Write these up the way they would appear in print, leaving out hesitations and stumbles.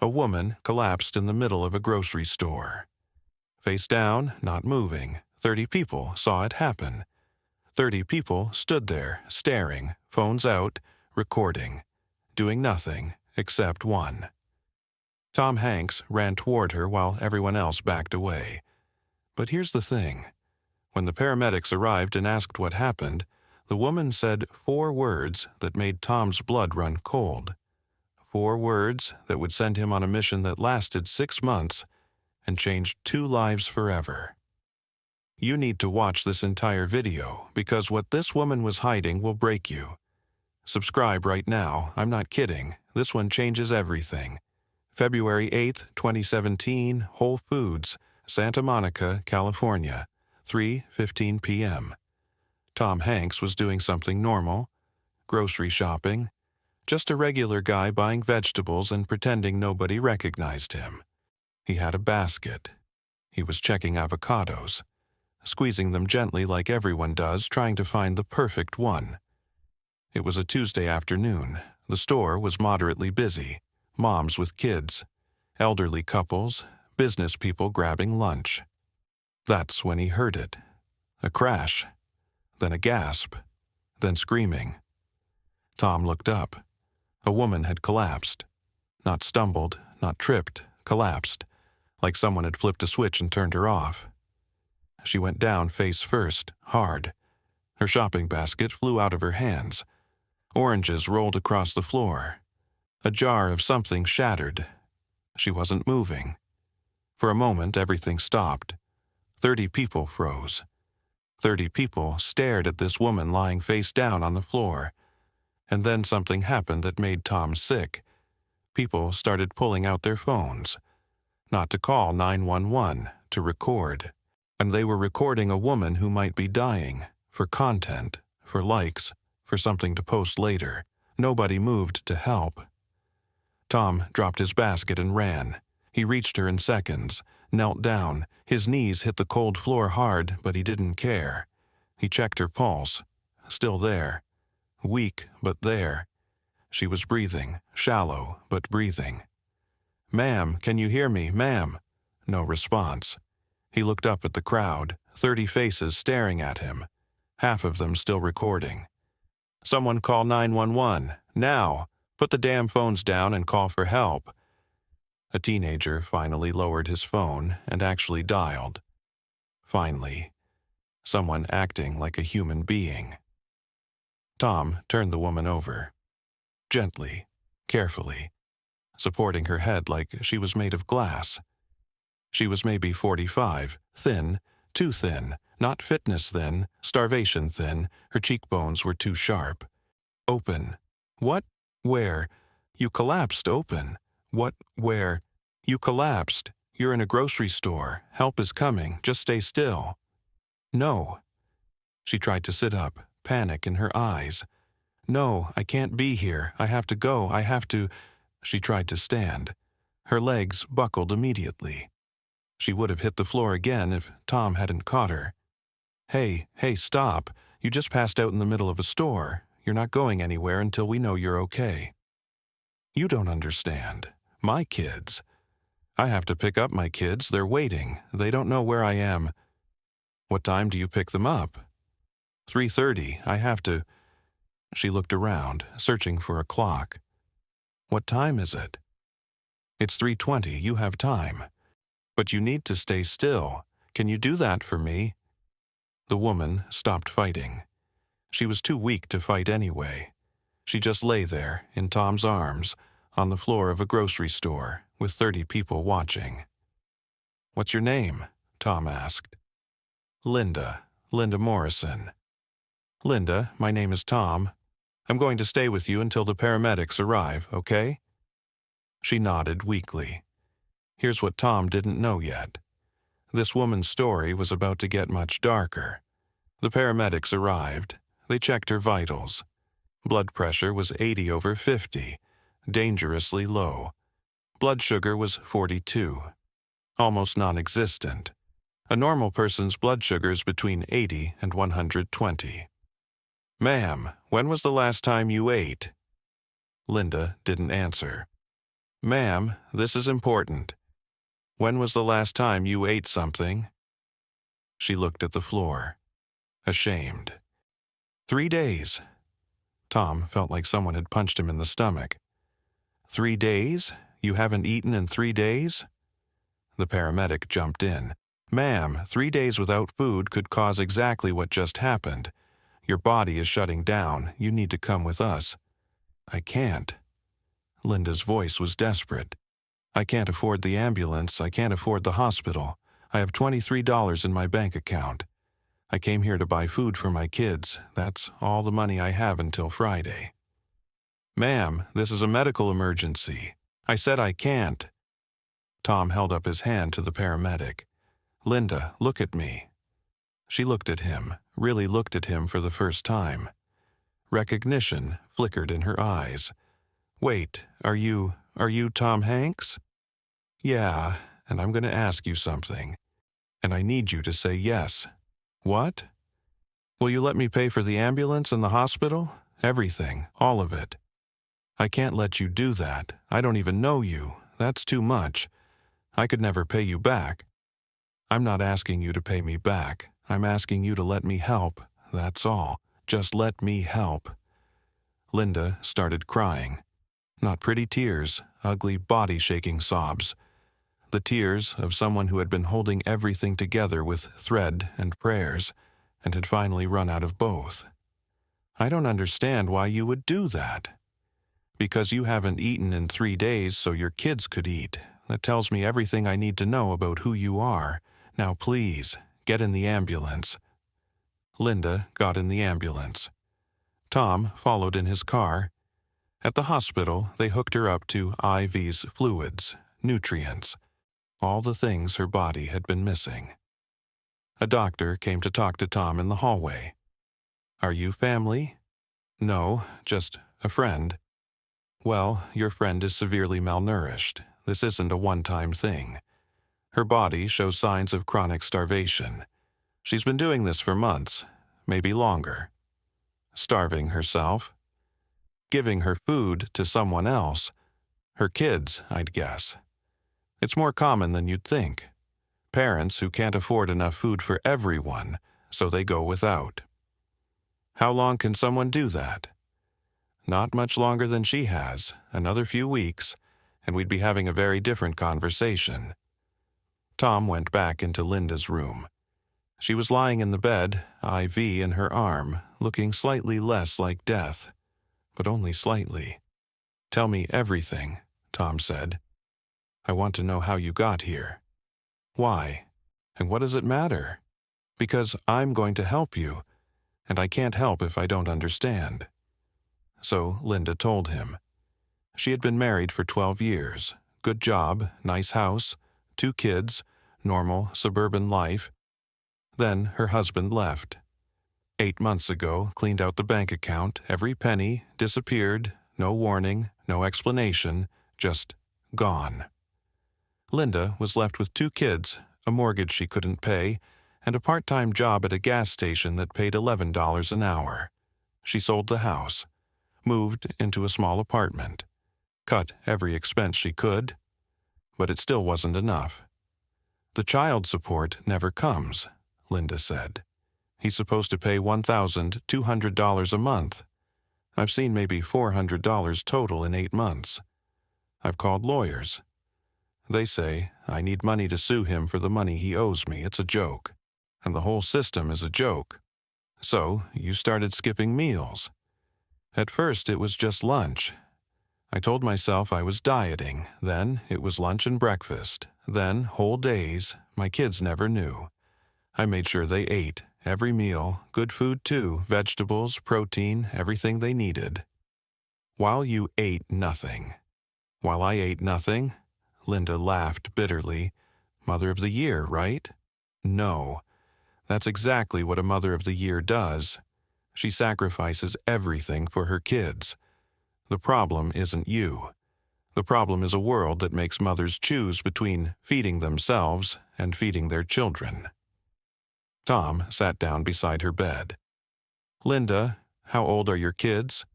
A woman collapsed in the middle of a grocery store. Face down, not moving, 30 people saw it happen. 30 people stood there, staring, phones out, recording, doing nothing except one. Tom Hanks ran toward her while everyone else backed away. But here's the thing. When the paramedics arrived and asked what happened, the woman said 4 words that made Tom's blood run cold. 4 words that would send him on a mission that lasted 6 months and changed 2 lives forever. You need to watch this entire video because what this woman was hiding will break you. Subscribe right now, I'm not kidding, this one changes everything. February 8, 2017, Whole Foods, Santa Monica, California, 3:15 p.m. Tom Hanks was doing something normal, grocery shopping, just a regular guy buying vegetables and pretending nobody recognized him. He had a basket. He was checking avocados, squeezing them gently like everyone does, trying to find the perfect one. It was a Tuesday afternoon. The store was moderately busy. Moms with kids, elderly couples, business people grabbing lunch. That's when he heard it. A crash, then a gasp, then screaming. Tom looked up. A woman had collapsed. Not stumbled, not tripped, collapsed, like someone had flipped a switch and turned her off. She went down face first, hard. Her shopping basket flew out of her hands. Oranges rolled across the floor. A jar of something shattered. She wasn't moving. For a moment, everything stopped. 30 people froze. 30 people stared at this woman lying face down on the floor. And then something happened that made Tom sick. People started pulling out their phones. Not to call 911, to record. And they were recording a woman who might be dying, for content, for likes, for something to post later. Nobody moved to help. Tom dropped his basket and ran. He reached her in seconds, knelt down. His knees hit the cold floor hard, but he didn't care. He checked her pulse. Still there. Weak, but there. She was breathing, shallow, but breathing. "Ma'am, can you hear me, ma'am?" No response. He looked up at the crowd, 30 faces staring at him, half of them still recording. "Someone call 911, now! Put the damn phones down and call for help." A teenager finally lowered his phone and actually dialed. Finally. Someone acting like a human being. Tom turned the woman over. Gently, carefully, supporting her head like she was made of glass. She was maybe 45, thin, too thin, not fitness thin, starvation thin. Her cheekbones were too sharp. Open. What? Where? You collapsed open. What? Where? You collapsed. You're in a grocery store. Help is coming. Just stay still. No. She tried to sit up, panic in her eyes. No, I can't be here. I have to go. I have to. She tried to stand. Her legs buckled immediately. She would have hit the floor again if Tom hadn't caught her. Hey, stop. You just passed out in the middle of a store. You're not going anywhere until we know you're okay. You don't understand. My kids. I have to pick up my kids. They're waiting. They don't know where I am. What time do you pick them up? 3:30. I have to. She looked around, searching for a clock. What time is it? It's 3:20. You have time. But you need to stay still. Can you do that for me? The woman stopped fighting. She was too weak to fight anyway. She just lay there, in Tom's arms, on the floor of a grocery store, with 30 people watching. "What's your name?" Tom asked. Linda Morrison. "Linda, my name is Tom. I'm going to stay with you until the paramedics arrive, okay?" She nodded weakly. Here's what Tom didn't know yet. This woman's story was about to get much darker. The paramedics arrived. They checked her vitals. Blood pressure was 80/50, dangerously low. Blood sugar was 42, almost non-existent. A normal person's blood sugar is between 80 and 120. "Ma'am, when was the last time you ate?" Linda didn't answer. Ma'am, this is important. When was the last time you ate something? She looked at the floor, ashamed. 3 days. Tom felt like someone had punched him in the stomach. 3 days? You haven't eaten in 3 days? The paramedic jumped in. Ma'am, 3 days without food could cause exactly what just happened. Your body is shutting down. You need to come with us. I can't. Linda's voice was desperate. I can't afford the ambulance. I can't afford the hospital. I have $23 in my bank account. I came here to buy food for my kids. That's all the money I have until Friday. Ma'am, this is a medical emergency. I said I can't. Tom held up his hand to the paramedic. Linda, look at me. She looked at him, really looked at him for the first time. Recognition flickered in her eyes. Wait, are you Tom Hanks? Yeah, and I'm going to ask you something. And I need you to say yes. What? Will you let me pay for the ambulance and the hospital? Everything, all of it. I can't let you do that. I don't even know you. That's too much. I could never pay you back. I'm not asking you to pay me back. I'm asking you to let me help. That's all. Just let me help. Linda started crying. Not pretty tears, ugly body-shaking sobs. The tears of someone who had been holding everything together with thread and prayers, and had finally run out of both. I don't understand why you would do that. Because you haven't eaten in 3 days so your kids could eat. That tells me everything I need to know about who you are. Now please, get in the ambulance. Linda got in the ambulance. Tom followed in his car. At the hospital, they hooked her up to IV's fluids, nutrients, all the things her body had been missing. A doctor came to talk to Tom in the hallway. Are you family? No, just a friend. Well, your friend is severely malnourished. This isn't a one-time thing. Her body shows signs of chronic starvation. She's been doing this for months, maybe longer. Starving herself. Giving her food to someone else. Her kids, I'd guess. It's more common than you'd think. Parents who can't afford enough food for everyone, so they go without. How long can someone do that? Not much longer than she has, another few weeks, and we'd be having a very different conversation. Tom went back into Linda's room. She was lying in the bed, IV in her arm, looking slightly less like death, but only slightly. Tell me everything, Tom said. I want to know how you got here. Why? And what does it matter? Because I'm going to help you, and I can't help if I don't understand. So Linda told him. She had been married for 12 years, good job, nice house, 2 kids, normal suburban life. Then her husband left. 8 months ago, cleaned out the bank account, every penny, disappeared, no warning, no explanation, just gone. Linda was left with 2 kids, a mortgage she couldn't pay, and a part-time job at a gas station that paid $11 an hour. She sold the house, moved into a small apartment, cut every expense she could, but it still wasn't enough. The child support never comes, Linda said. He's supposed to pay $1,200 a month. I've seen maybe $400 total in 8 months. I've called lawyers. They say I need money to sue him for the money he owes me. It's a joke. And the whole system is a joke. So you started skipping meals. At first it was just lunch. I told myself I was dieting. Then it was lunch and breakfast. Then whole days. My kids never knew. I made sure they ate. Every meal, good food too, vegetables, protein, everything they needed. While you ate nothing. While I ate nothing? Linda laughed bitterly. Mother of the Year, right? No. That's exactly what a Mother of the Year does. She sacrifices everything for her kids. The problem isn't you. The problem is a world that makes mothers choose between feeding themselves and feeding their children. Tom sat down beside her bed. Linda, how old are your kids?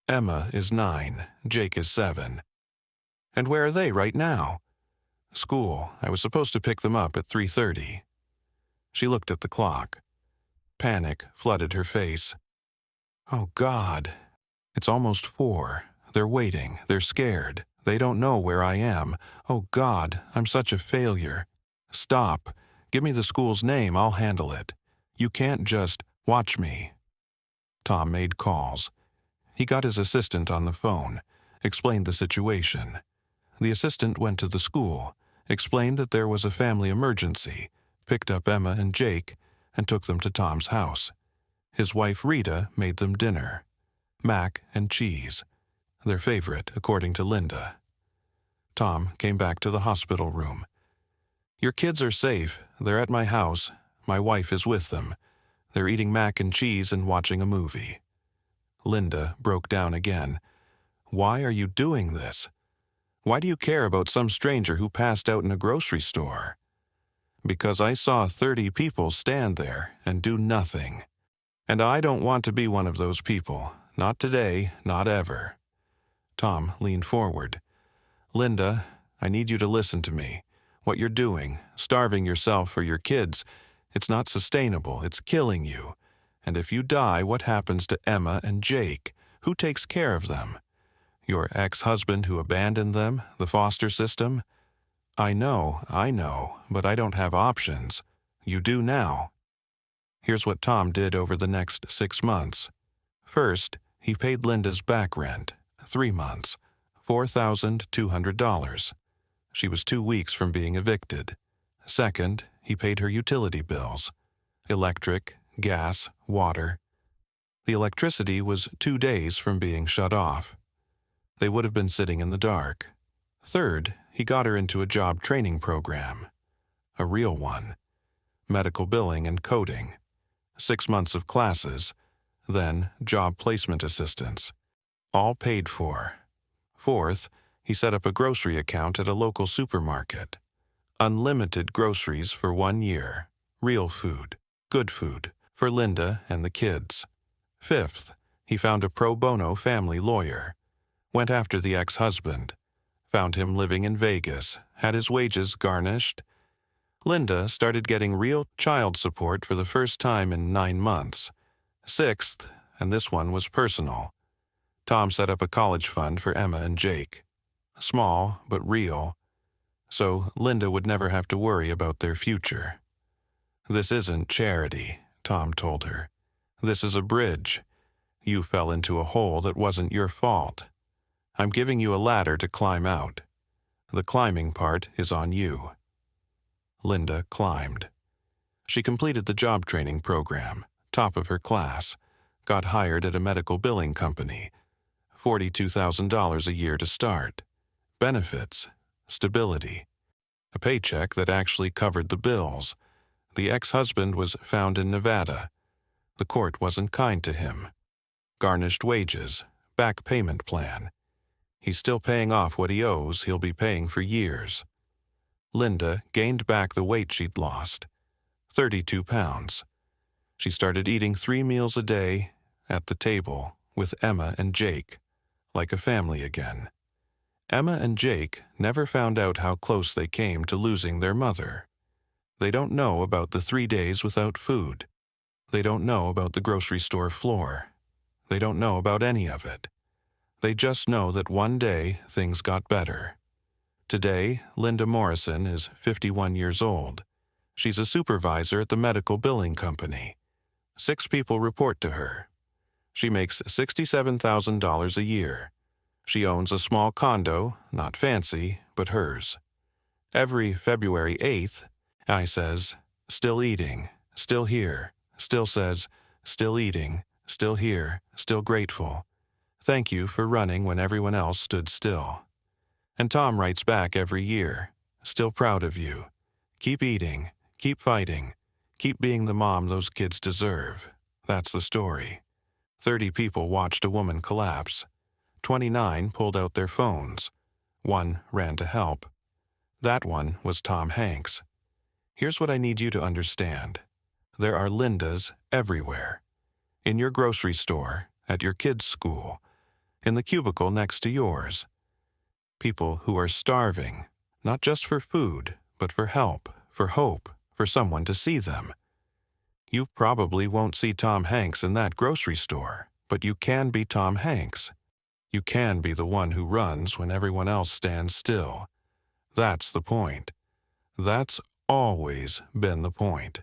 Emma is 9, Jake is 7. And where are they right now? School. I was supposed to pick them up at 3:30. She looked at the clock. Panic flooded her face. Oh, God. It's almost 4. They're waiting. They're scared. They don't know where I am. Oh, God, I'm such a failure. Stop. Give me the school's name. I'll handle it. You can't just watch me. Tom made calls. He got his assistant on the phone, explained the situation. The assistant went to the school, explained that there was a family emergency, picked up Emma and Jake, and took them to Tom's house. His wife Rita made them dinner. Mac and cheese, their favorite, according to Linda. Tom came back to the hospital room. Your kids are safe. They're at my house. My wife is with them. They're eating mac and cheese and watching a movie. Linda broke down again. Why are you doing this? Why do you care about some stranger who passed out in a grocery store? Because I saw 30 people stand there and do nothing. And I don't want to be one of those people. Not today, not ever. Tom leaned forward. Linda, I need you to listen to me. What you're doing, starving yourself for your kids, it's not sustainable. It's killing you. And if you die, what happens to Emma and Jake? Who takes care of them? Your ex-husband who abandoned them? The foster system? I know, but I don't have options. You do now. Here's what Tom did over the next 6 months. First, he paid Linda's back rent, 3 months, $4,200. She was 2 weeks from being evicted. Second, he paid her utility bills, electric, gas, water. The electricity was 2 days from being shut off. They would have been sitting in the dark. Third, he got her into a job training program, a real one, medical billing and coding, 6 months of classes, then job placement assistance, all paid for. Fourth, he set up a grocery account at a local supermarket. Unlimited groceries for 1 year, real food, good food, for Linda and the kids. Fifth, he found a pro bono family lawyer, went after the ex-husband, found him living in Vegas, had his wages garnished. Linda started getting real child support for the first time in 9 months. Sixth, and this one was personal, Tom set up a college fund for Emma and Jake. Small, but real, so Linda would never have to worry about their future. This isn't charity, Tom told her. This is a bridge. You fell into a hole that wasn't your fault. I'm giving you a ladder to climb out. The climbing part is on you. Linda climbed. She completed the job training program, top of her class, got hired at a medical billing company, $42,000 a year to start, benefits, stability, a paycheck that actually covered the bills. The ex-husband was found in Nevada. The court wasn't kind to him. Garnished wages, back payment plan. He's still paying off what he owes. He'll be paying for years. Linda gained back the weight she'd lost, 32 pounds. She started eating 3 meals a day at the table with Emma and Jake, like a family again. Emma and Jake never found out how close they came to losing their mother. They don't know about the 3 days without food. They don't know about the grocery store floor. They don't know about any of it. They just know that one day things got better. Today, Linda Morrison is 51 years old. She's a supervisor at the medical billing company. 6 people report to her. She makes $67,000 a year. She owns a small condo, not fancy, but hers. Every February 8th, I says, still eating, still here, still says, still eating, still here, still grateful. Thank you for running when everyone else stood still. And Tom writes back every year, still proud of you. Keep eating, keep fighting, keep being the mom those kids deserve. That's the story. 30 people watched a woman collapse. 29 pulled out their phones. 1 ran to help. That one was Tom Hanks. Here's what I need you to understand. There are Lindas everywhere. In your grocery store, at your kids' school, in the cubicle next to yours. People who are starving, not just for food, but for help, for hope, for someone to see them. You probably won't see Tom Hanks in that grocery store, but you can be Tom Hanks. You can be the one who runs when everyone else stands still. That's the point. That's always been the point.